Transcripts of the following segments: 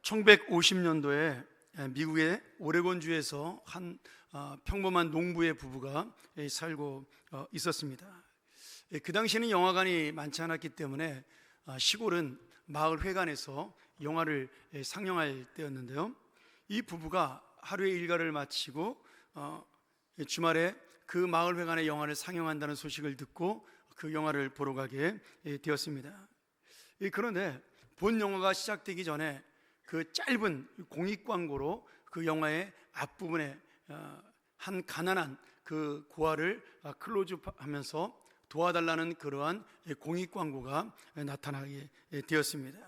1950년도에 미국의 오레곤주에서 한 평범한 농부의 부부가 살고 있었습니다. 그 당시에는 영화관이 많지 않았기 때문에 시골은 마을 회관에서 영화를 상영할 때였는데요. 이 부부가 하루의 일과를 마치고 주말에 그 마을 회관에 영화를 상영한다는 소식을 듣고 그 영화를 보러 가게 되었습니다. 그런데 본 영화가 시작되기 전에 그 짧은 공익 광고로 그 영화의 앞부분에 한 가난한 그 고아를 클로즈업하면서 도와달라는 그러한 공익 광고가 나타나게 되었습니다.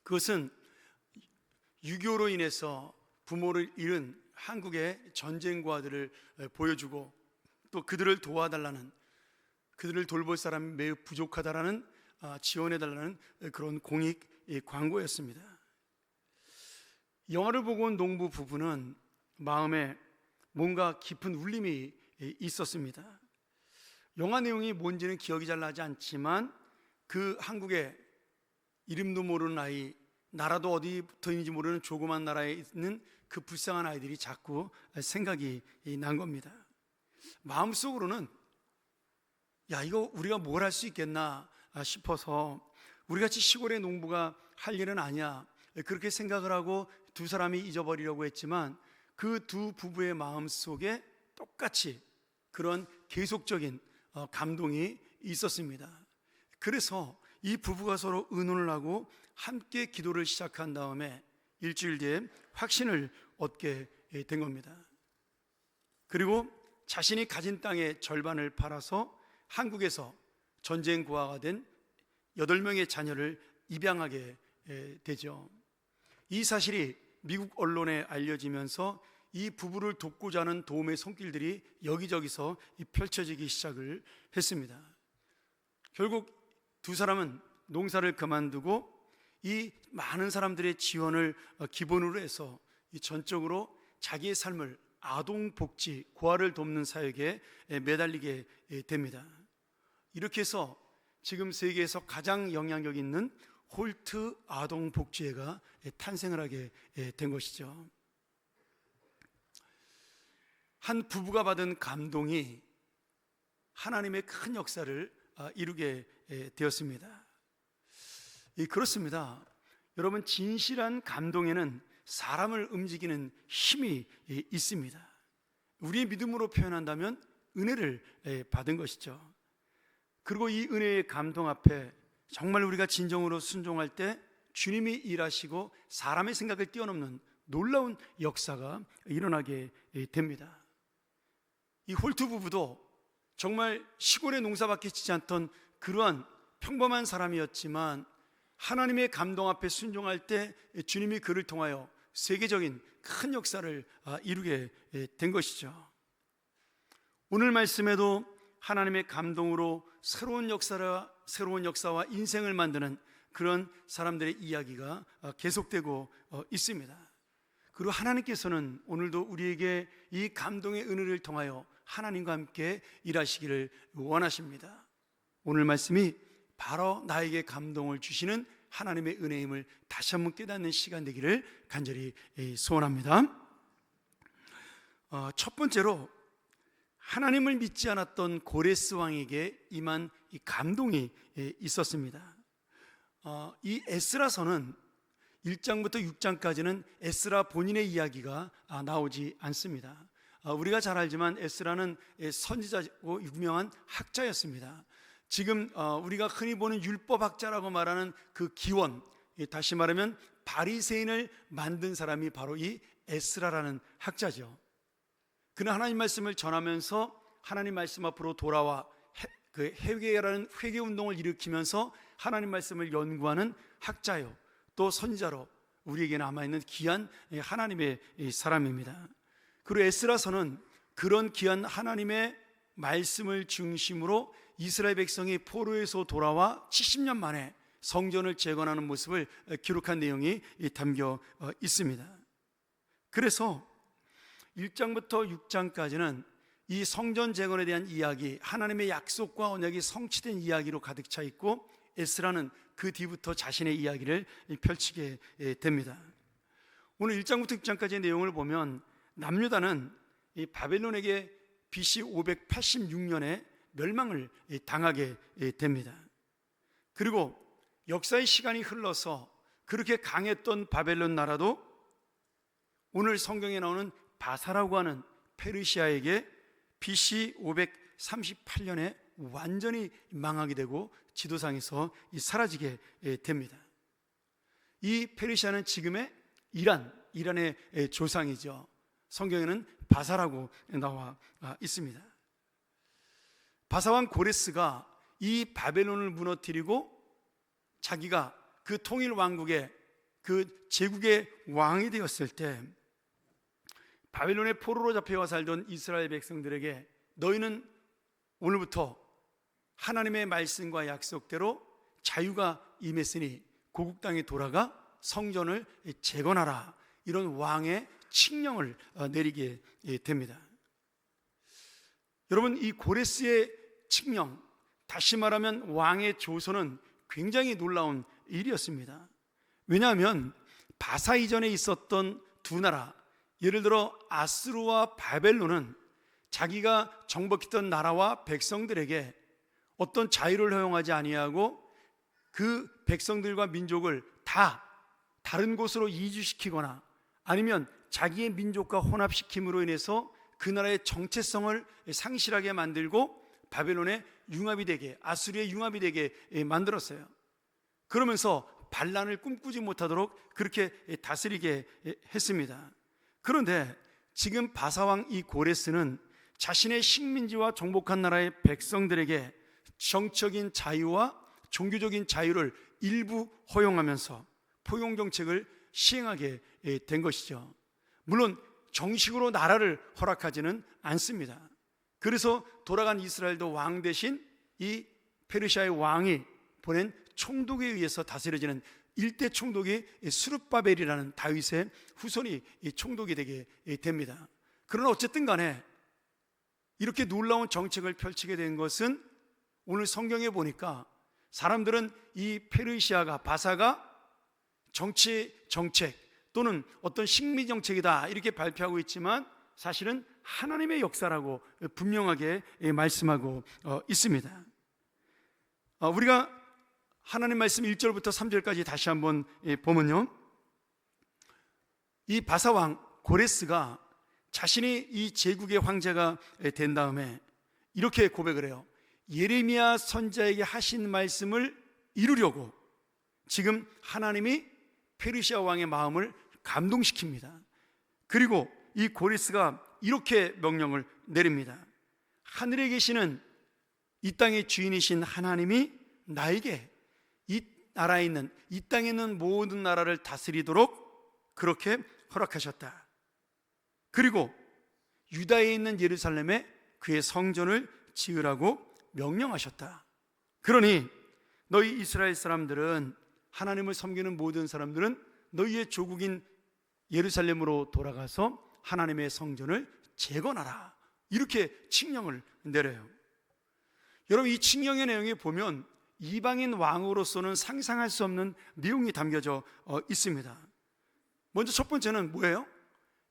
그것은 6.25로 인해서 부모를 잃은 한국의 전쟁 고아들을 보여주고 또 그들을 도와달라는, 그들을 돌볼 사람이 매우 부족하다라는, 지원해달라는 그런 공익 광고였습니다. 영화를 보고 온 농부 부부는 마음에 뭔가 깊은 울림이 있었습니다. 영화 내용이 뭔지는 기억이 잘 나지 않지만 그 한국의 이름도 모르는 아이, 나라도 어디부터인지 모르는 조그만 나라에 있는 그 불쌍한 아이들이 자꾸 생각이 난 겁니다. 마음속으로는 야, 이거 우리가 뭘 할 수 있겠나 싶어서, 우리같이 시골의 농부가 할 일은 아니야, 그렇게 생각을 하고 두 사람이 잊어버리려고 했지만 그 두 부부의 마음속에 똑같이 그런 계속적인 감동이 있었습니다. 그래서 이 부부가 서로 의논을 하고 함께 기도를 시작한 다음에 일주일 뒤에 확신을 얻게 된 겁니다. 그리고 자신이 가진 땅의 절반을 팔아서 한국에서 전쟁 고아가 된 8명의 자녀를 입양하게 되죠. 이 사실이 미국 언론에 알려지면서 이 부부를 돕고자 하는 도움의 손길들이 여기저기서 펼쳐지기 시작을 했습니다. 결국 두 사람은 농사를 그만두고 이 많은 사람들의 지원을 기본으로 해서 전적으로 자기의 삶을 아동복지, 고아를 돕는 사역에 매달리게 됩니다. 이렇게 해서 지금 세계에서 가장 영향력 있는 홀트 아동복지회가 탄생을 하게 된 것이죠. 한 부부가 받은 감동이 하나님의 큰 역사를 이루게 되었습니다. 그렇습니다. 여러분, 진실한 감동에는 사람을 움직이는 힘이 있습니다. 우리의 믿음으로 표현한다면 은혜를 받은 것이죠. 그리고 이 은혜의 감동 앞에 정말 우리가 진정으로 순종할 때 주님이 일하시고 사람의 생각을 뛰어넘는 놀라운 역사가 일어나게 됩니다. 이 홀트 부부도 정말 시골에 농사밖에 짓지 않던 그러한 평범한 사람이었지만 하나님의 감동 앞에 순종할 때 주님이 그를 통하여 세계적인 큰 역사를 이루게 된 것이죠. 오늘 말씀에도 하나님의 감동으로 새로운 역사와 인생을 만드는 그런 사람들의 이야기가 계속되고 있습니다. 그리고 하나님께서는 오늘도 우리에게 이 감동의 은혜를 통하여 하나님과 함께 일하시기를 원하십니다. 오늘 말씀이 바로 나에게 감동을 주시는 하나님의 은혜임을 다시 한번 깨닫는 시간 되기를 간절히 소원합니다. 첫 번째로 하나님을 믿지 않았던 고레스 왕에게 임한 이 감동이 있었습니다. 이 에스라서는 1장부터 6장까지는 에스라 본인의 이야기가 나오지 않습니다. 우리가 잘 알지만 에스라는 선지자고 유명한 학자였습니다. 지금 우리가 흔히 보는 율법학자라고 말하는 그 기원, 다시 말하면 바리새인을 만든 사람이 바로 이 에스라라는 학자죠. 그는 하나님 말씀을 전하면서 하나님 말씀 앞으로 돌아와 그 회개라는 회개 운동을 일으키면서 하나님 말씀을 연구하는 학자요, 또 선지자로 우리에게 남아있는 귀한 하나님의 사람입니다. 그리고 에스라서는 그런 귀한 하나님의 말씀을 중심으로 이스라엘 백성이 포로에서 돌아와 70년 만에 성전을 재건하는 모습을 기록한 내용이 담겨 있습니다. 그래서 1장부터 6장까지는 이 성전 재건에 대한 이야기, 하나님의 약속과 언약이 성취된 이야기로 가득 차 있고 에스라는 그 뒤부터 자신의 이야기를 펼치게 됩니다. 오늘 1장부터 6장까지의 내용을 보면 남유다는 이 바벨론에게 BC 586년에 멸망을 당하게 됩니다. 그리고 역사의 시간이 흘러서 그렇게 강했던 바벨론 나라도 오늘 성경에 나오는 바사라고 하는 페르시아에게 BC 538년에 완전히 망하게 되고 지도상에서 사라지게 됩니다. 이 페르시아는 지금의 이란의 조상이죠. 성경에는 바사라고 나와 있습니다. 바사왕 고레스가 이 바벨론을 무너뜨리고 자기가 그 통일 왕국의 그 제국의 왕이 되었을 때 바벨론의 포로로 잡혀와 살던 이스라엘 백성들에게 너희는 오늘부터 하나님의 말씀과 약속대로 자유가 임했으니 고국 땅에 돌아가 성전을 재건하라, 이런 왕의 칙령을 내리게 됩니다. 여러분, 이 고레스의 칙령, 다시 말하면 왕의 조서는 굉장히 놀라운 일이었습니다. 왜냐하면 바사 이전에 있었던 두 나라, 예를 들어 아스루와 바벨론은 자기가 정복했던 나라와 백성들에게 어떤 자유를 허용하지 아니하고 그 백성들과 민족을 다 다른 곳으로 이주시키거나 아니면 자기의 민족과 혼합시킴으로 인해서 그 나라의 정체성을 상실하게 만들고 바벨론의 융합이 되게, 아수르의 융합이 되게 만들었어요. 그러면서 반란을 꿈꾸지 못하도록 그렇게 다스리게 했습니다. 그런데 지금 바사왕 이 고레스는 자신의 식민지와 정복한 나라의 백성들에게 정적인 자유와 종교적인 자유를 일부 허용하면서 포용 정책을 시행하게 된 것이죠. 물론 정식으로 나라를 허락하지는 않습니다. 그래서 돌아간 이스라엘도 왕 대신 이 페르시아의 왕이 보낸 총독에 의해서 다스려지는 일대 총독이 스룹바벨이라는 다윗의 후손이 총독이 되게 됩니다. 그러나 어쨌든 간에 이렇게 놀라운 정책을 펼치게 된 것은 오늘 성경에 보니까 사람들은 이 페르시아가, 바사가 정치 정책 또는 어떤 식민 정책이다 이렇게 발표하고 있지만 사실은 하나님의 역사라고 분명하게 말씀하고 있습니다. 우리가 하나님 말씀 1절부터 3절까지 다시 한번 보면요, 이 바사왕 고레스가 자신이 이 제국의 황제가 된 다음에 이렇게 고백을 해요. 예레미야 선지자에게 하신 말씀을 이루려고 지금 하나님이 페르시아 왕의 마음을 감동시킵니다. 그리고 이 고레스가 이렇게 명령을 내립니다. 하늘에 계시는 이 땅의 주인이신 하나님이 나에게 이 나라에 있는, 이 땅에 있는 모든 나라를 다스리도록 그렇게 허락하셨다. 그리고 유다에 있는 예루살렘에 그의 성전을 지으라고 명령하셨다. 그러니 너희 이스라엘 사람들은, 하나님을 섬기는 모든 사람들은 너희의 조국인 예루살렘으로 돌아가서 하나님의 성전을 재건하라, 이렇게 칙령을 내려요. 여러분, 이 칙령의 내용에 보면 이방인 왕으로서는 상상할 수 없는 내용이 담겨져 있습니다. 먼저 첫 번째는 뭐예요?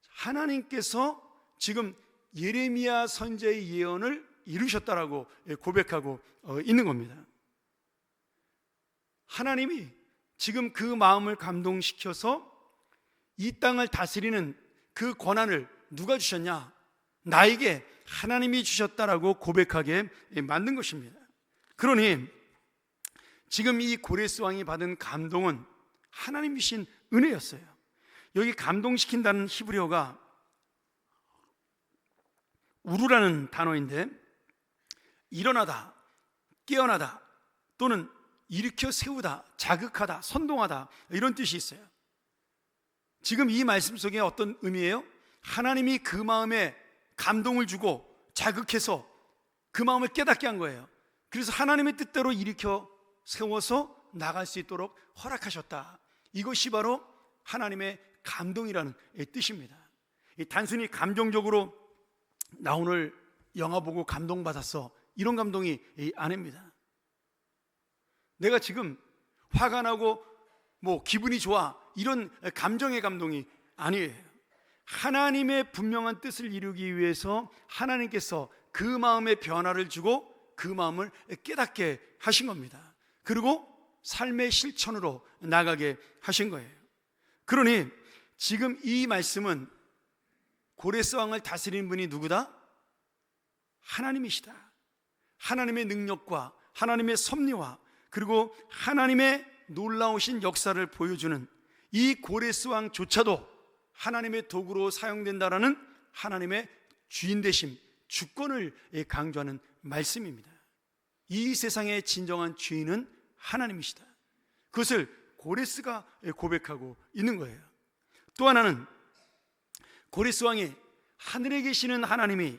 하나님께서 지금 예레미야 선지자의 예언을 이루셨다라고 고백하고 있는 겁니다. 하나님이 지금 그 마음을 감동시켜서 이 땅을 다스리는 그 권한을 누가 주셨냐? 나에게 하나님이 주셨다라고 고백하게 만든 것입니다. 그러니 지금 이 고레스 왕이 받은 감동은 하나님이신 은혜였어요. 여기 감동시킨다는 히브리어가 우루라는 단어인데, 일어나다, 깨어나다 또는 일으켜 세우다, 자극하다, 선동하다, 이런 뜻이 있어요. 지금 이 말씀 속에 어떤 의미예요? 하나님이 그 마음에 감동을 주고 자극해서 그 마음을 깨닫게 한 거예요. 그래서 하나님의 뜻대로 일으켜 세워서 나갈 수 있도록 허락하셨다. 이것이 바로 하나님의 감동이라는 뜻입니다. 단순히 감정적으로 나 오늘 영화 보고 감동받았어, 이런 감동이 아닙니다. 내가 지금 화가 나고 기분이 좋아, 이런 감정의 감동이 아니에요. 하나님의 분명한 뜻을 이루기 위해서 하나님께서 그 마음의 변화를 주고 그 마음을 깨닫게 하신 겁니다. 그리고 삶의 실천으로 나가게 하신 거예요. 그러니 지금 이 말씀은 고레스 왕을 다스리는 분이 누구다? 하나님이시다. 하나님의 능력과 하나님의 섭리와 그리고 하나님의 놀라우신 역사를 보여주는 이 고레스 왕조차도 하나님의 도구로 사용된다라는 하나님의 주인 되심, 주권을 강조하는 말씀입니다. 이 세상의 진정한 주인은 하나님이시다. 그것을 고레스가 고백하고 있는 거예요. 또 하나는 고레스 왕이 하늘에 계시는 하나님이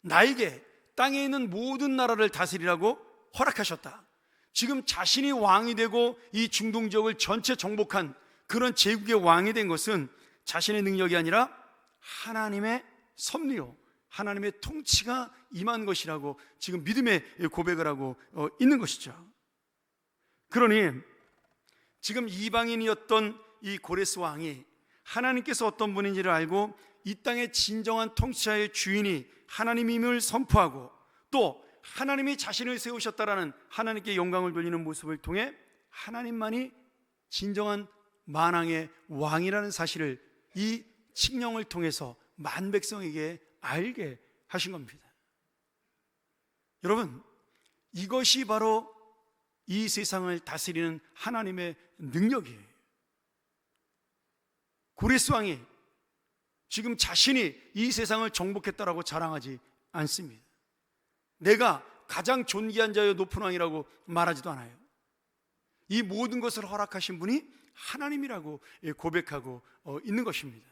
나에게 땅에 있는 모든 나라를 다스리라고 허락하셨다. 지금 자신이 왕이 되고 이 중동 지역을 전체 정복한 그런 제국의 왕이 된 것은 자신의 능력이 아니라 하나님의 섭리요, 하나님의 통치가 임한 것이라고 지금 믿음의 고백을 하고 있는 것이죠. 그러니 지금 이방인이었던 이 고레스 왕이 하나님께서 어떤 분인지를 알고 이 땅의 진정한 통치자의 주인이 하나님임을 선포하고 또 하나님이 자신을 세우셨다라는 하나님께 영광을 돌리는 모습을 통해 하나님만이 진정한 만왕의 왕이라는 사실을 이 칙령을 통해서 만백성에게 알게 하신 겁니다. 여러분, 이것이 바로 이 세상을 다스리는 하나님의 능력이에요. 고레스 왕이 지금 자신이 이 세상을 정복했다라고 자랑하지 않습니다. 내가 가장 존귀한 자여 높은 왕이라고 말하지도 않아요. 이 모든 것을 허락하신 분이 하나님이라고 고백하고 있는 것입니다.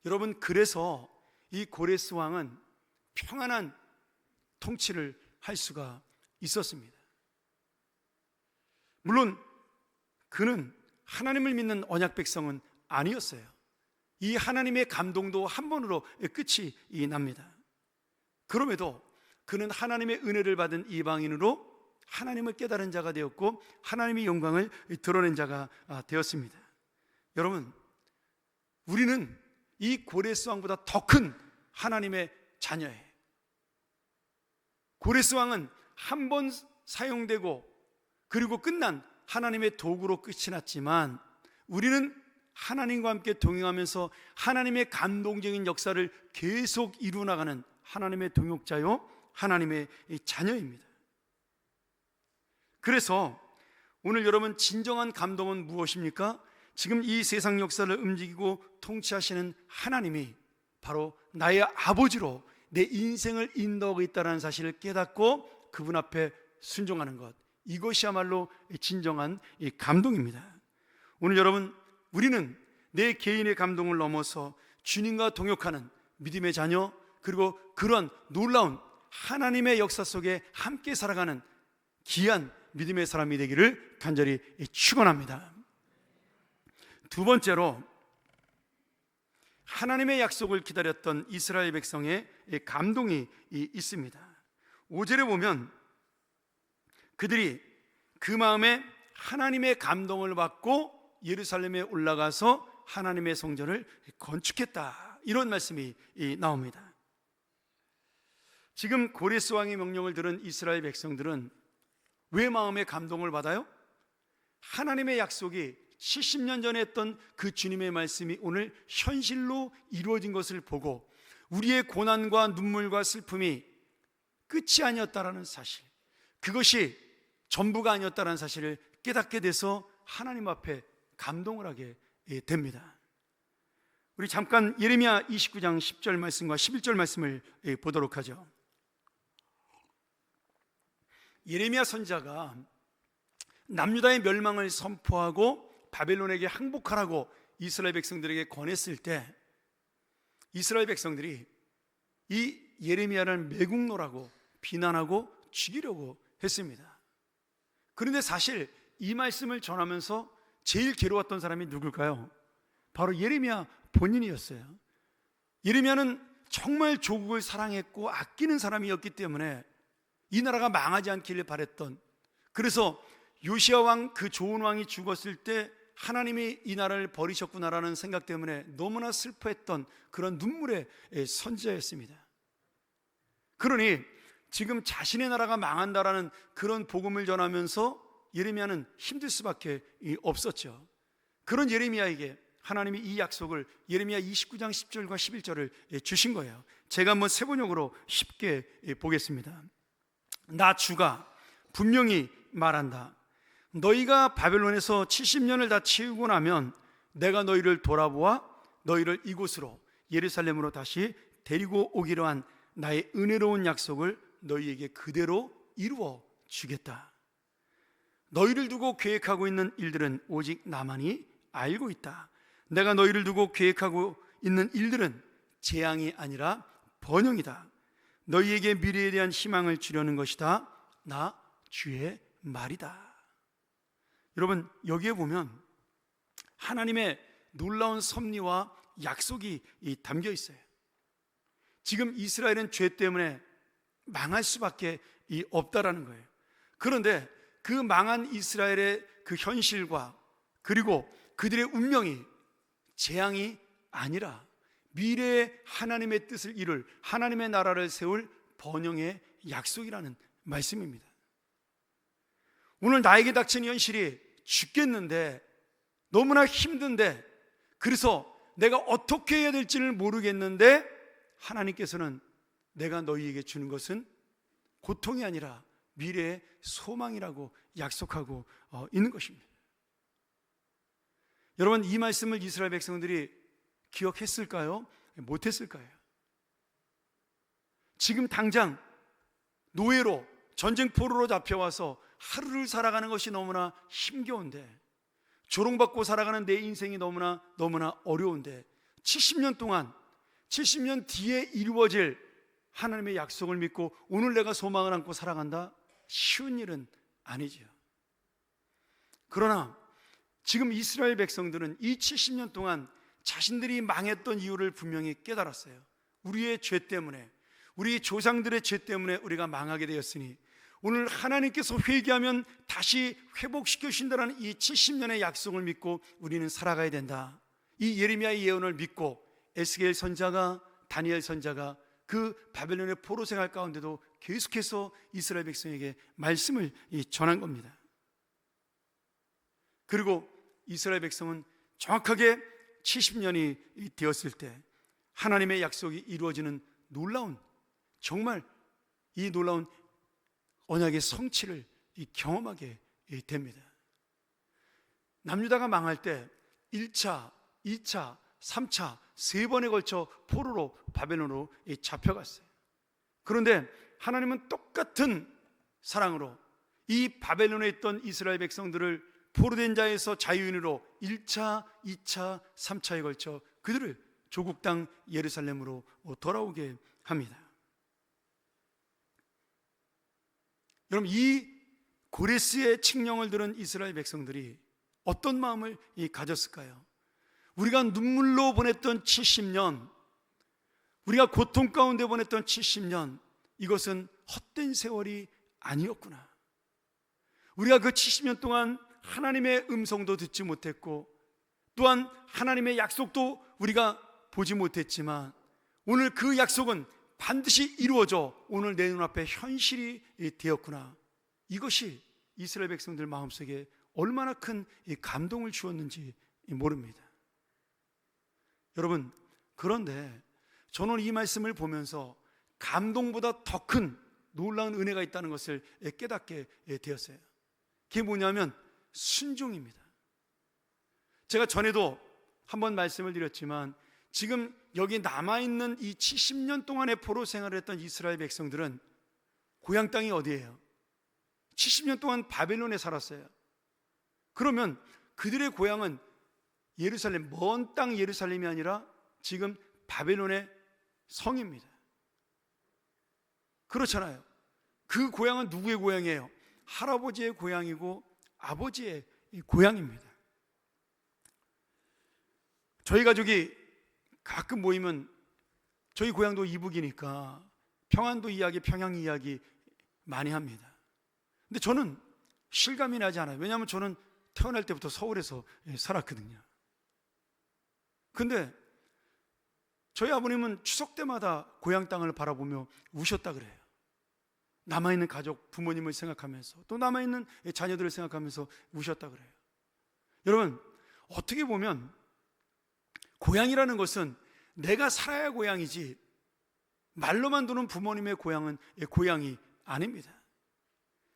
여러분, 그래서 이 고레스 왕은 평안한 통치를 할 수가 있었습니다. 물론 그는 하나님을 믿는 언약 백성은 아니었어요. 이 하나님의 감동도 한 번으로 끝이 납니다. 그럼에도 그는 하나님의 은혜를 받은 이방인으로 하나님을 깨달은 자가 되었고 하나님의 영광을 드러낸 자가 되었습니다. 여러분, 우리는 이 고레스 왕보다 더 큰 하나님의 자녀예요. 고레스 왕은 한 번 사용되고 그리고 끝난 하나님의 도구로 끝이 났지만 우리는 하나님과 함께 동행하면서 하나님의 감동적인 역사를 계속 이루어나가는 하나님의 동역자요, 하나님의 자녀입니다. 그래서 오늘 여러분, 진정한 감동은 무엇입니까? 지금 이 세상 역사를 움직이고 통치하시는 하나님이 바로 나의 아버지로 내 인생을 인도하고 있다는 사실을 깨닫고 그분 앞에 순종하는 것, 이것이야말로 진정한 감동입니다. 오늘 여러분, 우리는 내 개인의 감동을 넘어서 주님과 동역하는 믿음의 자녀, 그리고 그런 놀라운 하나님의 역사 속에 함께 살아가는 귀한 믿음의 사람이 되기를 간절히 축원합니다. 두 번째로, 하나님의 약속을 기다렸던 이스라엘 백성의 감동이 있습니다. 5절에 보면 그들이 그 마음에 하나님의 감동을 받고 예루살렘에 올라가서 하나님의 성전을 건축했다, 이런 말씀이 나옵니다. 지금 고레스 왕의 명령을 들은 이스라엘 백성들은 왜 마음의 감동을 받아요? 하나님의 약속이 70년 전에 했던 그 주님의 말씀이 오늘 현실로 이루어진 것을 보고 우리의 고난과 눈물과 슬픔이 끝이 아니었다라는 사실, 그것이 전부가 아니었다라는 사실을 깨닫게 돼서 하나님 앞에 감동을 하게 됩니다. 우리 잠깐 예레미야 29장 10절 말씀과 11절 말씀을 보도록 하죠. 예레미야 선지자가 남유다의 멸망을 선포하고 바벨론에게 항복하라고 이스라엘 백성들에게 권했을 때 이스라엘 백성들이 이 예레미야를 매국노라고 비난하고 죽이려고 했습니다. 그런데 사실 이 말씀을 전하면서 제일 괴로웠던 사람이 누굴까요? 바로 예레미야 본인이었어요. 예레미야는 정말 조국을 사랑했고 아끼는 사람이었기 때문에 이 나라가 망하지 않기를 바랬던, 그래서 요시야 왕, 그 좋은 왕이 죽었을 때 하나님이 이 나라를 버리셨구나라는 생각 때문에 너무나 슬퍼했던 그런 눈물의 선지자였습니다. 그러니 지금 자신의 나라가 망한다라는 그런 복음을 전하면서 예레미야는 힘들 수밖에 없었죠. 그런 예레미야에게 하나님이 이 약속을 예레미야 29장 10절과 11절을 주신 거예요. 제가 한번 세번역으로 쉽게 보겠습니다. 나 주가 분명히 말한다. 너희가 바벨론에서 70년을 다 채우고 나면 내가 너희를 돌아보아 너희를 이곳으로 예루살렘으로 다시 데리고 오기로 한 나의 은혜로운 약속을 너희에게 그대로 이루어 주겠다. 너희를 두고 계획하고 있는 일들은 오직 나만이 알고 있다. 내가 너희를 두고 계획하고 있는 일들은 재앙이 아니라 번영이다. 너희에게 미래에 대한 희망을 주려는 것이다. 나 주의 말이다. 여러분, 여기에 보면 하나님의 놀라운 섭리와 약속이 담겨 있어요. 지금 이스라엘은 죄 때문에 망할 수밖에 없다라는 거예요. 그런데 그 망한 이스라엘의 그 현실과 그리고 그들의 운명이 재앙이 아니라 미래에 하나님의 뜻을 이룰, 하나님의 나라를 세울 번영의 약속이라는 말씀입니다. 오늘 나에게 닥친 현실이 죽겠는데, 너무나 힘든데, 그래서 내가 어떻게 해야 될지를 모르겠는데 하나님께서는 내가 너희에게 주는 것은 고통이 아니라 미래의 소망이라고 약속하고 있는 것입니다. 여러분, 이 말씀을 이스라엘 백성들이 기억했을까요? 못했을까요? 지금 당장 노예로, 전쟁포로로 잡혀와서 하루를 살아가는 것이 너무나 힘겨운데, 조롱받고 살아가는 내 인생이 너무나 어려운데, 70년 동안, 70년 뒤에 이루어질 하나님의 약속을 믿고 오늘 내가 소망을 안고 살아간다? 쉬운 일은 아니죠. 그러나 지금 이스라엘 백성들은 이 70년 동안 자신들이 망했던 이유를 분명히 깨달았어요. 우리의 죄 때문에, 우리 조상들의 죄 때문에 우리가 망하게 되었으니 오늘 하나님께서 회개하면 다시 회복시켜 주신다는 이 70년의 약속을 믿고 우리는 살아가야 된다. 이 예레미야의 예언을 믿고 에스겔 선지자가, 다니엘 선지자가 그 바벨론의 포로 생활 가운데도 계속해서 이스라엘 백성에게 말씀을 전한 겁니다. 그리고 이스라엘 백성은 정확하게 70년이 되었을 때 하나님의 약속이 이루어지는 놀라운, 정말 이 놀라운 언약의 성취를 경험하게 됩니다. 남유다가 망할 때 1차, 2차, 3차, 3번에 걸쳐 포로로 바벨론으로 잡혀갔어요. 그런데 하나님은 똑같은 사랑으로 이 바벨론에 있던 이스라엘 백성들을 포로된 자에서 자유인으로 1차, 2차, 3차에 걸쳐 그들을 조국 땅 예루살렘으로 돌아오게 합니다. 여러분, 이 고레스의 칙령을 들은 이스라엘 백성들이 어떤 마음을 가졌을까요? 우리가 눈물로 보냈던 70년, 우리가 고통 가운데 보냈던 70년, 이것은 헛된 세월이 아니었구나. 우리가 그 70년 동안 하나님의 음성도 듣지 못했고 또한 하나님의 약속도 우리가 보지 못했지만 오늘 그 약속은 반드시 이루어져 오늘 내 눈앞에 현실이 되었구나. 이것이 이스라엘 백성들 마음속에 얼마나 큰 감동을 주었는지 모릅니다. 여러분, 그런데 저는 이 말씀을 보면서 감동보다 더 큰 놀라운 은혜가 있다는 것을 깨닫게 되었어요. 그게 뭐냐면 순종입니다. 제가 전에도 한번 말씀을 드렸지만 지금 여기 남아있는 이 70년 동안의 포로 생활을 했던 이스라엘 백성들은 고향 땅이 어디예요? 70년 동안 바벨론에 살았어요. 그러면 그들의 고향은 예루살렘, 먼 땅 예루살렘이 아니라 지금 바벨론의 성입니다. 그렇잖아요. 그 고향은 누구의 고향이에요? 할아버지의 고향이고 아버지의 고향입니다. 저희 가족이 가끔 모이면 저희 고향도 이북이니까 평안도 이야기, 평양 이야기 많이 합니다. 근데 저는 실감이 나지 않아요. 왜냐하면 저는 태어날 때부터 서울에서 살았거든요. 근데 저희 아버님은 추석 때마다 고향 땅을 바라보며 우셨다 그래요. 남아있는 가족, 부모님을 생각하면서, 또 남아있는 자녀들을 생각하면서 우셨다 그래요. 여러분, 어떻게 보면 고향이라는 것은 내가 살아야 고향이지, 말로만 두는 부모님의 고향은 고향이 아닙니다.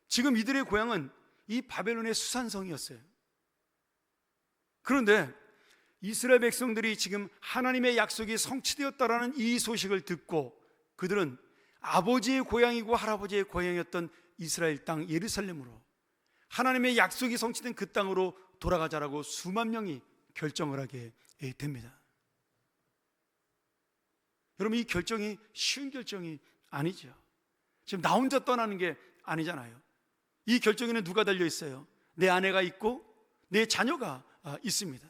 지금 이들의 고향은 이 바벨론의 수산성이었어요. 그런데 이스라엘 백성들이 지금 하나님의 약속이 성취되었다라는 이 소식을 듣고 그들은 아버지의 고향이고 할아버지의 고향이었던 이스라엘 땅 예루살렘으로, 하나님의 약속이 성취된 그 땅으로 돌아가자라고 수만 명이 결정을 하게 됩니다. 여러분, 이 결정이 쉬운 결정이 아니죠. 지금 나 혼자 떠나는 게 아니잖아요. 이 결정에는 누가 달려 있어요? 내 아내가 있고 내 자녀가 있습니다.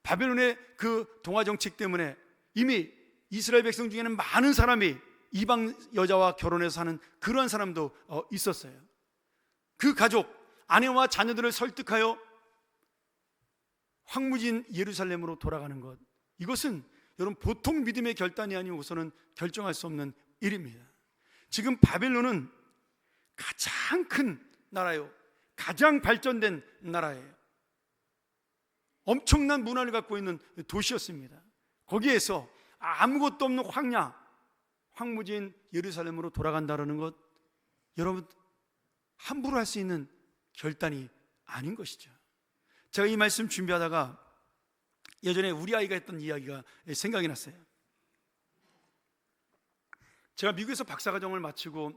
바벨론의 그 동화 정책 때문에 이미 이스라엘 백성 중에는 많은 사람이 이방 여자와 결혼해서 사는 그러한 사람도 있었어요. 그 가족, 아내와 자녀들을 설득하여 황무진 예루살렘으로 돌아가는 것, 이것은 여러분 보통 믿음의 결단이 아니고서는 결정할 수 없는 일입니다. 지금 바벨론은 가장 큰 나라요, 가장 발전된 나라예요. 엄청난 문화를 갖고 있는 도시였습니다. 거기에서 아무것도 없는 황무진 예루살렘으로 돌아간다는 것, 여러분 함부로 할 수 있는 결단이 아닌 것이죠. 제가 이 말씀 준비하다가 예전에 우리 아이가 했던 이야기가 생각이 났어요. 제가 미국에서 박사과정을 마치고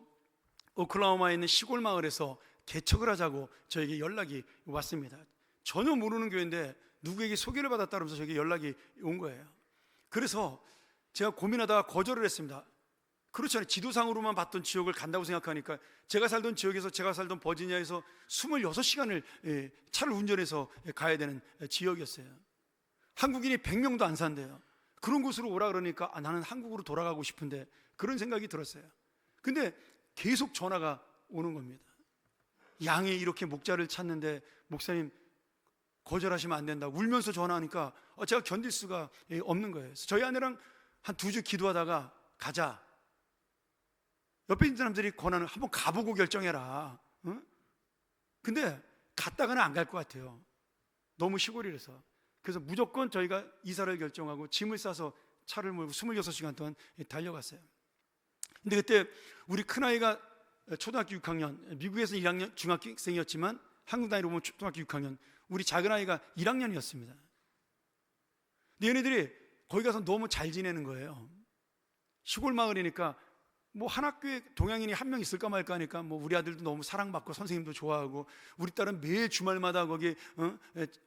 오클라호마에 있는 시골 마을에서 개척을 하자고 저에게 연락이 왔습니다. 전혀 모르는 교회인데 누구에게 소개를 받았다 그러면서 저에게 연락이 온 거예요. 그래서 제가 고민하다가 거절을 했습니다. 그렇잖아요. 지도상으로만 봤던 지역을 간다고 생각하니까 제가 살던 지역에서, 제가 살던 버지니아에서 26시간을 차를 운전해서 가야 되는 지역이었어요. 한국인이 100명도 안 산대요. 그런 곳으로 오라 그러니까 나는 한국으로 돌아가고 싶은데, 그런 생각이 들었어요. 근데 계속 전화가 오는 겁니다. 양이 이렇게 목자를 찾는데 목사님 거절하시면 안 된다고 울면서 전화하니까 제가 견딜 수가 없는 거예요. 그래서 저희 아내랑 한 2주 기도하다가 가자. 옆에 있는 사람들이 권하는, 한번 가보고 결정해라. 응? 근데 갔다가는 안 갈 것 같아요. 너무 시골이라서. 그래서 무조건 저희가 이사를 결정하고 짐을 싸서 차를 몰고 26시간 동안 달려갔어요. 근데 그때 우리 큰아이가 초등학교 6학년, 미국에서 1학년 중학생이었지만 한국 나이로 보면 초등학교 6학년, 우리 작은아이가 1학년이었습니다. 근데 얘네들이 거기 가서 너무 잘 지내는 거예요. 시골 마을이니까 뭐 한 학교에 동양인이 한 명 있을까 말까 하니까 뭐 우리 아들도 너무 사랑받고 선생님도 좋아하고, 우리 딸은 매일 주말마다 거기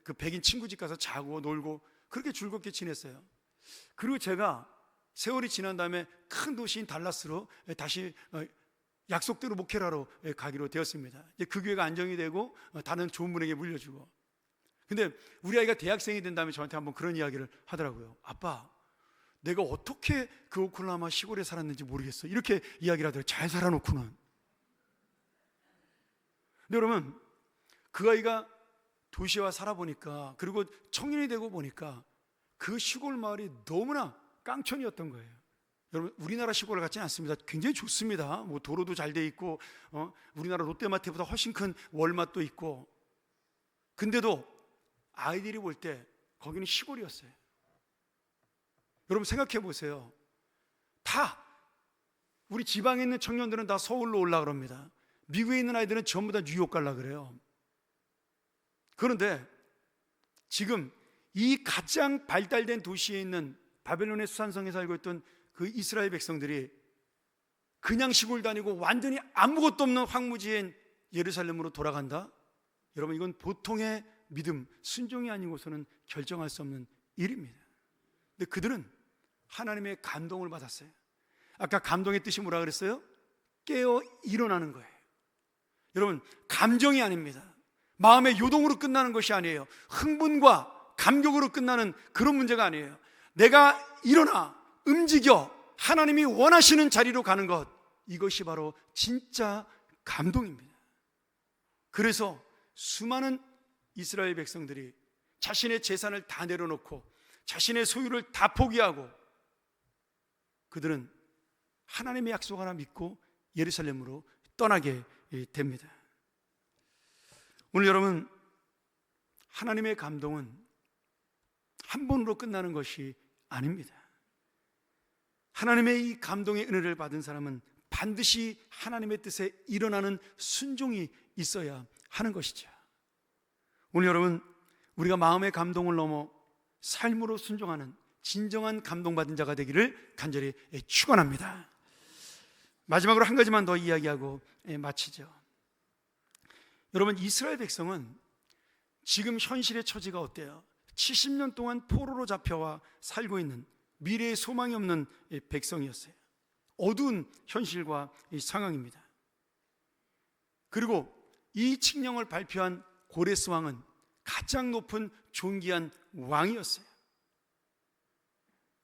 그 백인 친구 집 가서 자고 놀고 그렇게 즐겁게 지냈어요. 그리고 제가 세월이 지난 다음에 큰 도시인 달라스로 다시 약속대로 목회를 하러 가기로 되었습니다. 이제 그 교회가 안정이 되고 다른 좋은 분에게 물려주고. 근데 우리 아이가 대학생이 된 다음에 저한테 한번 그런 이야기를 하더라고요. 아빠, 내가 어떻게 그 오클라호마 시골에 살았는지 모르겠어. 이렇게 이야기를 하더라고요. 잘 살아놓고는. 근데 여러분, 그 아이가 도시와 살아보니까, 그리고 청년이 되고 보니까 그 시골 마을이 너무나 깡촌이었던 거예요. 여러분, 우리나라 시골 같지는 않습니다. 굉장히 좋습니다. 뭐 도로도 잘 돼 있고 우리나라 롯데마트보다 훨씬 큰 월마트도 있고. 근데도 아이들이 볼 때 거기는 시골이었어요. 여러분 생각해 보세요. 다 우리 지방에 있는 청년들은 다 서울로 올라 그럽니다. 미국에 있는 아이들은 전부 다 뉴욕 갈라 그래요. 그런데 지금 이 가장 발달된 도시에 있는 바벨론의 수산성에 살고 있던 그 이스라엘 백성들이 그냥 시골 다니고 완전히 아무것도 없는 황무지인 예루살렘으로 돌아간다? 여러분, 이건 보통의 믿음, 순종이 아니고서는 결정할 수 없는 일입니다. 근데 그들은 하나님의 감동을 받았어요. 아까 감동의 뜻이 뭐라 그랬어요? 깨어 일어나는 거예요. 여러분, 감정이 아닙니다. 마음의 요동으로 끝나는 것이 아니에요. 흥분과 감격으로 끝나는 그런 문제가 아니에요. 내가 일어나 움직여 하나님이 원하시는 자리로 가는 것, 이것이 바로 진짜 감동입니다. 그래서 수많은 이스라엘 백성들이 자신의 재산을 다 내려놓고 자신의 소유를 다 포기하고 그들은 하나님의 약속 하나 믿고 예루살렘으로 떠나게 됩니다. 오늘 여러분, 하나님의 감동은 한 번으로 끝나는 것이 아닙니다. 하나님의 이 감동의 은혜를 받은 사람은 반드시 하나님의 뜻에 일어나는 순종이 있어야 하는 것이죠. 오늘 여러분, 우리가 마음의 감동을 넘어 삶으로 순종하는 진정한 감동받은 자가 되기를 간절히 축원합니다. 마지막으로 한 가지만 더 이야기하고 마치죠. 여러분, 이스라엘 백성은 지금 현실의 처지가 어때요? 70년 동안 포로로 잡혀와 살고 있는 미래의 소망이 없는 백성이었어요. 어두운 현실과 상황입니다. 그리고 이 칙령을 발표한 고레스 왕은 가장 높은 존귀한 왕이었어요.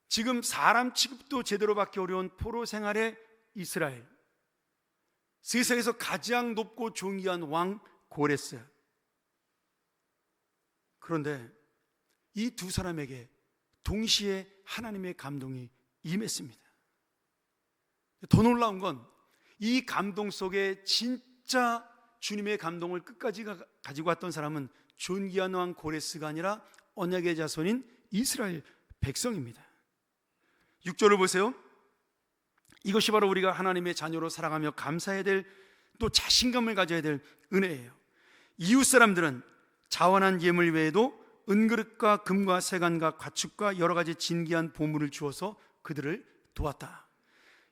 지금 사람 취급도 제대로 받기 어려운 포로 생활의 이스라엘, 세상에서 가장 높고 존귀한 왕 고레스. 그런데 이 두 사람에게 동시에 하나님의 감동이 임했습니다. 더 놀라운 건 이 감동 속에 진짜 주님의 감동을 끝까지 가지고 왔던 사람은 존귀한 왕 고레스가 아니라 언약의 자손인 이스라엘 백성입니다. 6절을 보세요. 이것이 바로 우리가 하나님의 자녀로 살아가며 감사해야 될, 또 자신감을 가져야 될 은혜예요. 이웃 사람들은 자원한 예물 외에도 은그릇과 금과 세간과 가축과 여러 가지 진귀한 보물을 주어서 그들을 도왔다.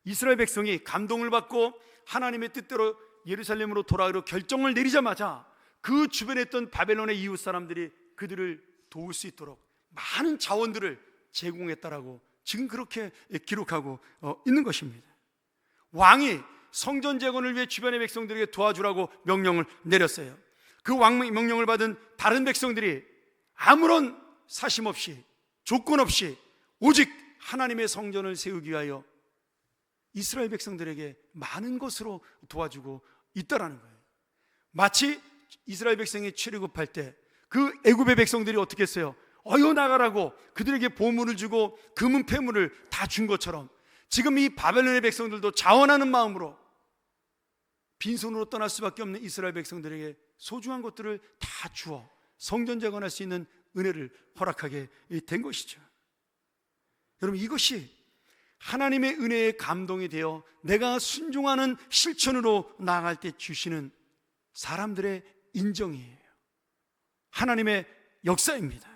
이스라엘 백성이 감동을 받고 하나님의 뜻대로 예루살렘으로 돌아가기로 결정을 내리자마자 그 주변에 있던 바벨론의 이웃 사람들이 그들을 도울 수 있도록 많은 자원들을 제공했다라고 지금 그렇게 기록하고 있는 것입니다. 왕이 성전 재건을 위해 주변의 백성들에게 도와주라고 명령을 내렸어요. 그 왕 명령을 받은 다른 백성들이 아무런 사심 없이, 조건 없이 오직 하나님의 성전을 세우기 위하여 이스라엘 백성들에게 많은 것으로 도와주고 있다라는 거예요. 마치 이스라엘 백성이 출애굽할 때 그 애굽의 백성들이 어떻게 했어요? 어여 나가라고 그들에게 보물을 주고 금은 폐물을 다 준 것처럼 지금 이 바벨론의 백성들도 자원하는 마음으로 빈손으로 떠날 수밖에 없는 이스라엘 백성들에게 소중한 것들을 다 주어 성전 재건할 수 있는 은혜를 허락하게 된 것이죠. 여러분, 이것이 하나님의 은혜에 감동이 되어 내가 순종하는 실천으로 나아갈 때 주시는 사람들의 인정이에요. 하나님의 역사입니다.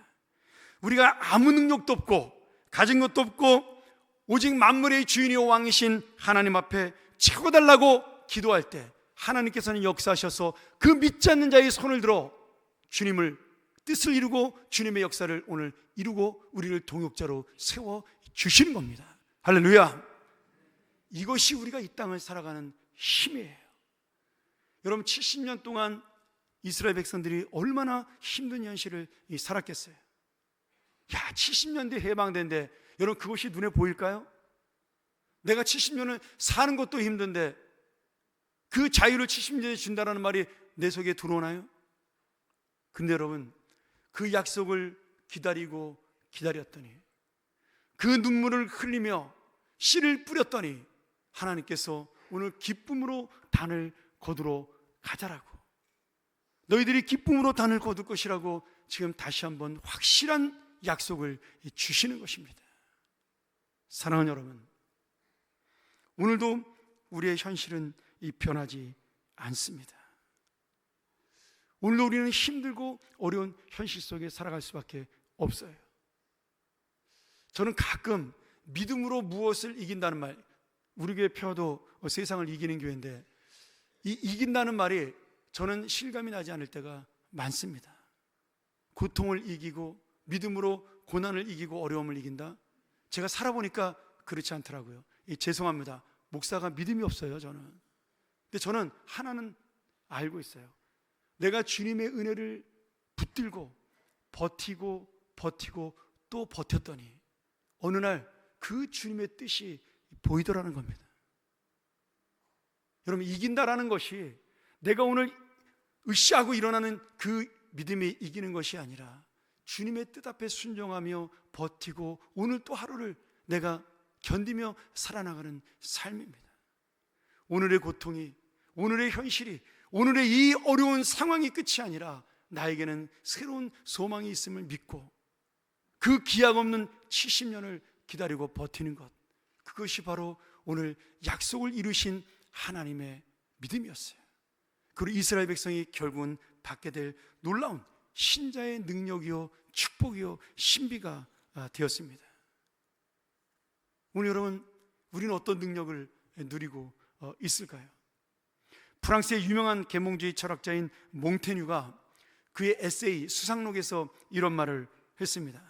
우리가 아무 능력도 없고 가진 것도 없고 오직 만물의 주인이요 왕이신 하나님 앞에 채워달라고 기도할 때 하나님께서는 역사하셔서 그 믿지 않는 자의 손을 들어 주님을 뜻을 이루고 주님의 역사를 오늘 이루고 우리를 동역자로 세워 주시는 겁니다. 할렐루야. 이것이 우리가 이 땅을 살아가는 힘이에요. 여러분, 70년 동안 이스라엘 백성들이 얼마나 힘든 현실을 살았겠어요. 70년 뒤에 해방된데 여러분, 그것이 눈에 보일까요? 내가 70년을 사는 것도 힘든데 그 자유를 70년에 준다는 말이 내 속에 들어오나요? 근데 여러분, 그 약속을 기다리고 기다렸더니 그 눈물을 흘리며 씨를 뿌렸더니 하나님께서 오늘 기쁨으로 단을 거두러 가자라고, 너희들이 기쁨으로 단을 거둘 것이라고 지금 다시 한번 확실한 약속을 주시는 것입니다. 사랑하는 여러분, 오늘도 우리의 현실은 변하지 않습니다. 오늘도 우리는 힘들고 어려운 현실 속에 살아갈 수밖에 없어요. 저는 가끔 믿음으로 무엇을 이긴다는 말, 우리 교회 표도 세상을 이기는 교회인데 이 이긴다는 말이 저는 실감이 나지 않을 때가 많습니다. 고통을 이기고 믿음으로 고난을 이기고 어려움을 이긴다? 제가 살아보니까 그렇지 않더라고요. 죄송합니다. 목사가 믿음이 없어요, 저는. 근데 저는 하나는 알고 있어요. 내가 주님의 은혜를 붙들고 버티고 또 버텼더니 어느 날 그 주님의 뜻이 보이더라는 겁니다. 여러분, 이긴다라는 것이 내가 오늘 으쌰하고 일어나는 그 믿음이 이기는 것이 아니라 주님의 뜻 앞에 순종하며 버티고 오늘 또 하루를 내가 견디며 살아나가는 삶입니다. 오늘의 고통이, 오늘의 현실이, 오늘의 이 어려운 상황이 끝이 아니라 나에게는 새로운 소망이 있음을 믿고 그 기약 없는 70년을 기다리고 버티는 것, 그것이 바로 오늘 약속을 이루신 하나님의 믿음이었어요. 그리고 이스라엘 백성이 결국은 받게 될 놀라운 신자의 능력이요 축복이요 신비가 되었습니다. 오늘 여러분, 우리는 어떤 능력을 누리고 있을까요? 프랑스의 유명한 계몽주의 철학자인 몽테뉴가 그의 에세이 수상록에서 이런 말을 했습니다.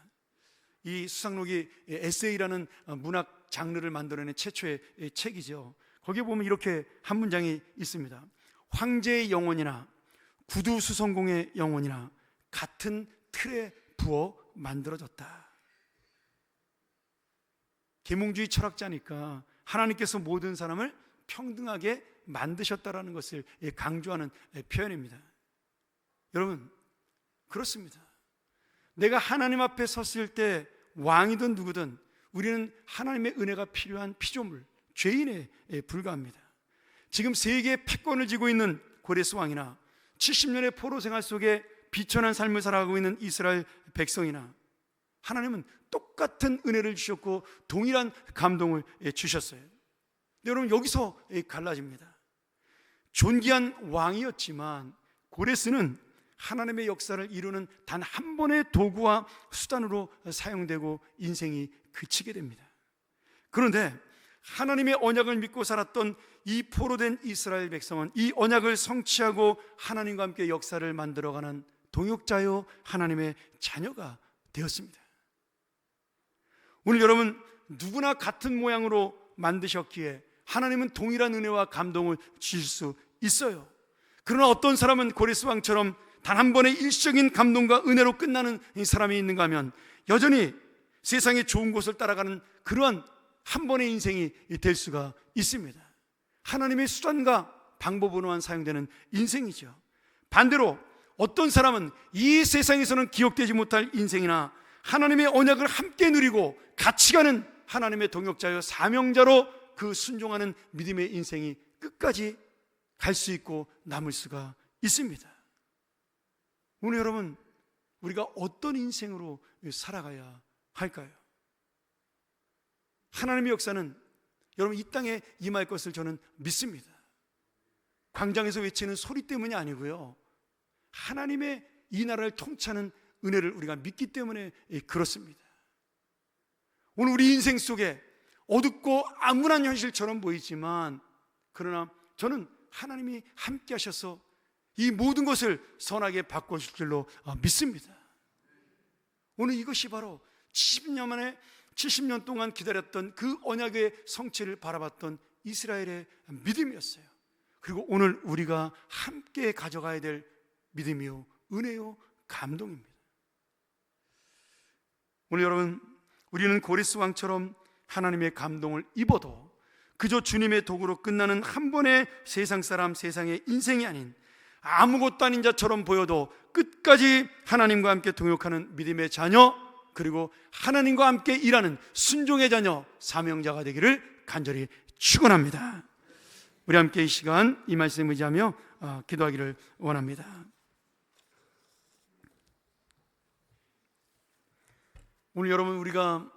이 수상록이 에세이라는 문학 장르를 만들어낸 최초의 책이죠. 거기에 보면 이렇게 한 문장이 있습니다. 황제의 영혼이나 구두수성공의 영혼이나 같은 틀에 부어 만들어졌다. 계몽주의 철학자니까 하나님께서 모든 사람을 평등하게 만드셨다라는 것을 강조하는 표현입니다. 여러분, 그렇습니다. 내가 하나님 앞에 섰을 때 왕이든 누구든 우리는 하나님의 은혜가 필요한 피조물, 죄인에 불과합니다. 지금 세계의 패권을 쥐고 있는 고레스 왕이나 70년의 포로 생활 속에 비천한 삶을 살아가고 있는 이스라엘 백성이나 하나님은 똑같은 은혜를 주셨고 동일한 감동을 주셨어요. 여러분, 여기서 갈라집니다. 존귀한 왕이었지만 고레스는 하나님의 역사를 이루는 단 한 번의 도구와 수단으로 사용되고 인생이 그치게 됩니다. 그런데 하나님의 언약을 믿고 살았던 이 포로된 이스라엘 백성은 이 언약을 성취하고 하나님과 함께 역사를 만들어가는 동역자요 하나님의 자녀가 되었습니다. 오늘 여러분, 누구나 같은 모양으로 만드셨기에 하나님은 동일한 은혜와 감동을 주실 수 있어요. 그러나 어떤 사람은 고레스 왕처럼 단 한 번의 일시적인 감동과 은혜로 끝나는 사람이 있는가 하면 여전히 세상의 좋은 곳을 따라가는 그러한 한 번의 인생이 될 수가 있습니다. 하나님의 수단과 방법으로만 사용되는 인생이죠. 반대로 어떤 사람은 이 세상에서는 기억되지 못할 인생이나 하나님의 언약을 함께 누리고 같이 가는 하나님의 동역자여 사명자로 그 순종하는 믿음의 인생이 끝까지 갈 수 있고 남을 수가 있습니다. 오늘 여러분, 우리가 어떤 인생으로 살아가야 할까요? 하나님의 역사는 여러분 이 땅에 임할 것을 저는 믿습니다. 광장에서 외치는 소리 때문이 아니고요, 하나님의 이 나라를 통치하는 은혜를 우리가 믿기 때문에 그렇습니다. 오늘 우리 인생 속에 어둡고 암울한 현실처럼 보이지만 그러나 저는 하나님이 함께 하셔서 이 모든 것을 선하게 바꿔줄 줄로 믿습니다. 오늘 이것이 바로 70년 동안 기다렸던 그 언약의 성취를 바라봤던 이스라엘의 믿음이었어요. 그리고 오늘 우리가 함께 가져가야 될 믿음이요 은혜요 감동입니다. 오늘 여러분, 우리는 고레스 왕처럼 하나님의 감동을 입어도 그저 주님의 도구로 끝나는 한 번의 세상 사람, 세상의 인생이 아닌 아무것도 아닌 자처럼 보여도 끝까지 하나님과 함께 동역하는 믿음의 자녀, 그리고 하나님과 함께 일하는 순종의 자녀, 사명자가 되기를 간절히 축원합니다. 우리 함께 이 시간 이 말씀 의지하며 기도하기를 원합니다. 오늘 여러분, 우리가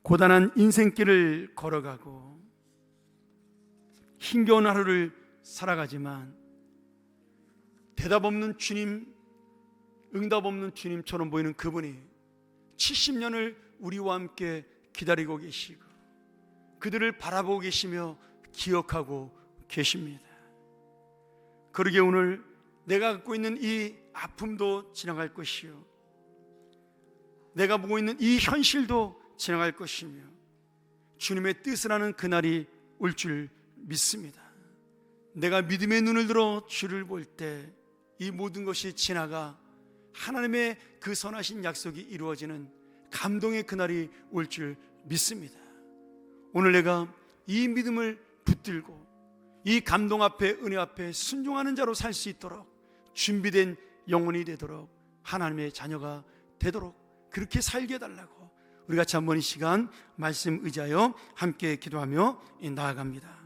고단한 인생길을 걸어가고 힘겨운 하루를 살아가지만 대답 없는 주님, 응답 없는 주님처럼 보이는 그분이 70년을 우리와 함께 기다리고 계시고 그들을 바라보고 계시며 기억하고 계십니다. 그러게 오늘 내가 갖고 있는 이 아픔도 지나갈 것이요, 내가 보고 있는 이 현실도 지나갈 것이며 주님의 뜻을 하는 그날이 올 줄 믿습니다. 내가 믿음의 눈을 들어 주를 볼 때 이 모든 것이 지나가 하나님의 그 선하신 약속이 이루어지는 감동의 그날이 올 줄 믿습니다. 오늘 내가 이 믿음을 붙들고 이 감동 앞에, 은혜 앞에 순종하는 자로 살 수 있도록 준비된 영혼이 되도록, 하나님의 자녀가 되도록 그렇게 살게 해달라고 우리 같이 한번 이 시간 말씀 의지하여 함께 기도하며 나아갑니다.